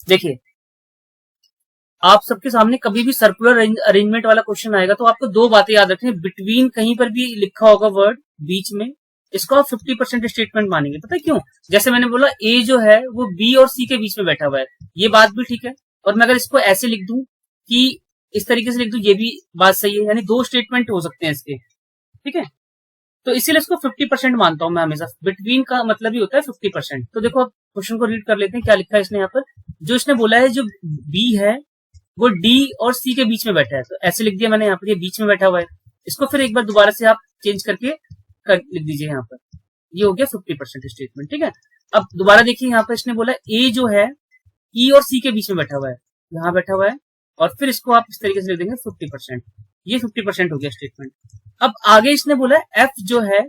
देखिए, आप सबके सामने कभी भी सर्कुलर अरेंजमेंट वाला क्वेश्चन आएगा तो आपको दो बातें याद रखनी है। बिटवीन कहीं पर भी लिखा होगा वर्ड बीच में, इसको आप 50% स्टेटमेंट मानेंगे। पता है क्यों? जैसे मैंने बोला ए जो है वो बी और सी के बीच में बैठा हुआ है, ये बात भी ठीक है। और मैं अगर इसको ऐसे लिख दूं कि इस तरीके से लिख दूं, ये भी बात सही है। यानी दो स्टेटमेंट हो सकते हैं इसके, ठीक है। तो इसीलिए इसको 50% मानता हूं मैं हमेशा। बिटवीन का मतलब ही होता है 50%। तो देखो अब क्वेश्चन को रीड कर लेते हैं, क्या लिखा है इसने यहाँ पर। जो इसने बोला है जो बी है वो डी और सी के बीच में बैठा है, तो ऐसे लिख दिया मैंने यहाँ पर, ये बीच में बैठा हुआ है। इसको फिर एक बार दोबारा से आप चेंज करके लिख दीजिए यहाँ पर। ये हो गया 50% स्टेटमेंट, ठीक है। अब दोबारा देखिए यहाँ पर इसने बोला ए जो है ई और सी के बीच में बैठा हुआ है, यहाँ बैठा हुआ है। और फिर इसको आप इस तरीके से लिख देंगे 50%। ये 50% हो गया स्टेटमेंट। अब आगे इसने बोला एफ जो है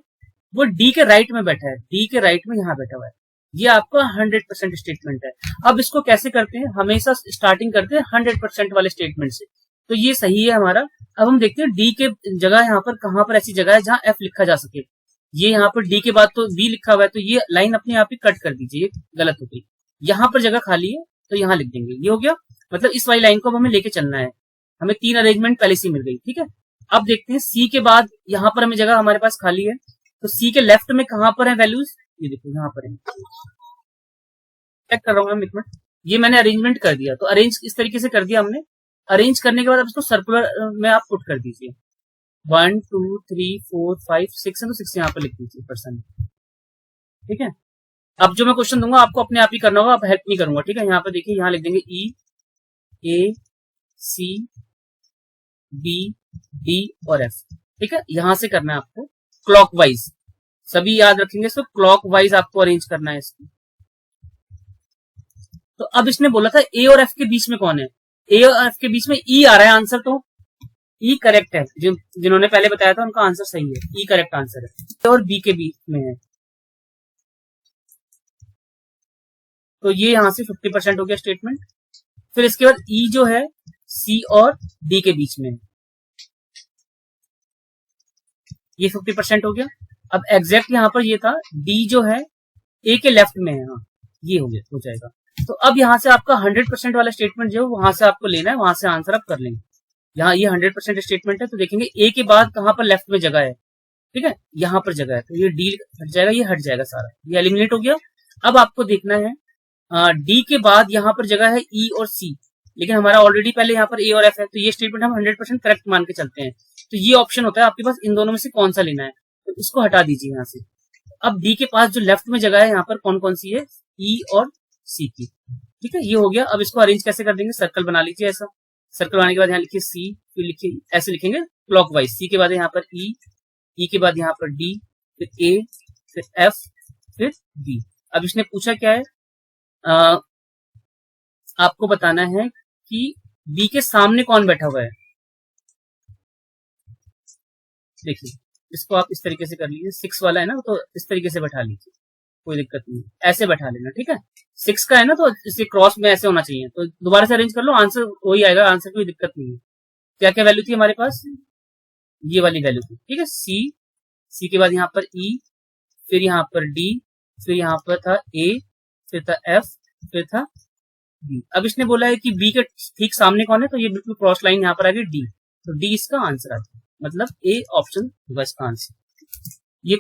वो डी के राइट में बैठा है, डी के राइट में यहाँ बैठा हुआ है। ये आपका 100% स्टेटमेंट है। अब इसको कैसे करते हैं? हमेशा स्टार्टिंग करते हैं 100% वाले स्टेटमेंट से, तो ये सही है हमारा। अब हम देखते हैं डी के जगह यहाँ पर कहां पर ऐसी जगह है जहां एफ लिखा जा सके। ये यहाँ पर डी के बाद तो बी लिखा हुआ है, तो ये लाइन अपने आप ही कट कर दीजिए, गलत हो गई। यहाँ पर जगह खाली है तो यहाँ लिख देंगे। ये हो गया, मतलब इस वाली लाइन को अब हमें लेके चलना है। हमें 3 अरेंजमेंट पहले से मिल गई, ठीक है। अब देखते हैं सी के बाद यहाँ पर हमें जगह हमारे पास खाली है, तो सी के लेफ्ट में कहां पर है वैल्यूज, ये देखो यहाँ पर है। चेक कर रहा हूँ मैं, एक मिनट। ये मैंने अरेंजमेंट कर दिया, तो अरेंज इस तरीके से कर दिया हमने। अरेंज करने के बाद अब इसको सर्कुलर में आप पुट कर दीजिए। 1 2 3 4 5 6 है, तो 6 यहाँ पर लिख दीजिए %, ठीक है। अब जो मैं क्वेश्चन दूंगा आपको अपने आप ही करना होगा, आप हेल्प नहीं करूंगा, ठीक है। यहाँ पर देखिए, यहाँ लिख देंगे ई ए सी बी डी और एफ, ठीक है। यहां से करना है आपको क्लॉकवाइज, सभी याद रखेंगे। तो क्लॉकवाइज आपको अरेंज करना है इसको। तो अब इसने बोला था ए और एफ के बीच में कौन है, ए और एफ के बीच में ई आ रहा है आंसर, तो ई करेक्ट है। जिन्होंने पहले बताया था उनका आंसर सही है, ई करेक्ट आंसर है। और बी के बीच में है, तो ये यहां से 50% हो गया स्टेटमेंट। फिर इसके बाद ई जो है सी और डी के बीच में है, ये 50% हो गया। अब एग्जैक्ट यहां पर ये था डी जो है ए के लेफ्ट में है, हाँ ये हो गया, हो जाएगा। तो अब यहां से आपका 100% वाला स्टेटमेंट जो है वहां से आपको लेना है, वहां से आंसर आप कर लेंगे। यहाँ ये 100% स्टेटमेंट है, तो देखेंगे ए के बाद कहां पर लेफ्ट में जगह है, ठीक है, यहां पर जगह है, तो ये डी हट जाएगा, ये हट जाएगा सारा, ये एलिमिनेट हो गया। अब आपको देखना है डी के बाद यहाँ पर जगह है ई और सी, लेकिन हमारा ऑलरेडी पहले यहाँ पर ए और एफ है, तो ये स्टेटमेंट हम 100% करेक्ट मान के चलते हैं। तो ये ऑप्शन होता है आपके पास, इन दोनों में से कौन सा लेना है, तो इसको हटा दीजिए यहाँ से। अब डी के पास जो लेफ्ट में जगह है यहाँ पर कौन कौन सी है, ई और सी की, ठीक है। ये हो गया। अब इसको अरेंज कैसे कर देंगे, सर्कल बना लीजिए ऐसा। सर्कल बनाने के बाद यहाँ लिखिए सी, फिर लिखिए ऐसे लिखेंगे क्लॉकवाइज, सी के बाद यहाँ पर ई के बाद यहाँ पर डी, फिर ए, फिर एफ, फिर बी। अब इसने पूछा क्या है, आपको बताना है कि बी के सामने कौन बैठा हुआ है। देखिए इसको आप इस तरीके से कर लीजिए, 6 वाला है ना, तो इस तरीके से बैठा लीजिए, कोई दिक्कत नहीं, ऐसे बैठा लेना, ठीक है। 6 का है ना, तो इसे क्रॉस में ऐसे होना चाहिए, तो दोबारा से अरेंज कर लो, आंसर वही आएगा, आंसर कोई दिक्कत नहीं है। क्या क्या वैल्यू थी हमारे पास, ये वाली वैल्यू थी, ठीक है। सी के बाद यहाँ पर ई, फिर यहाँ पर डी, फिर यहाँ पर था ए, फिर था एफ, फिर था बी। अब इसने बोला है कि बी के ठीक सामने कौन है, तो ये बिल्कुल क्रॉस लाइन यहाँ पर आ गई डी, तो डी इसका आंसर आ गया, मतलब ए ऑप्शन होगा इसका आंसर। ये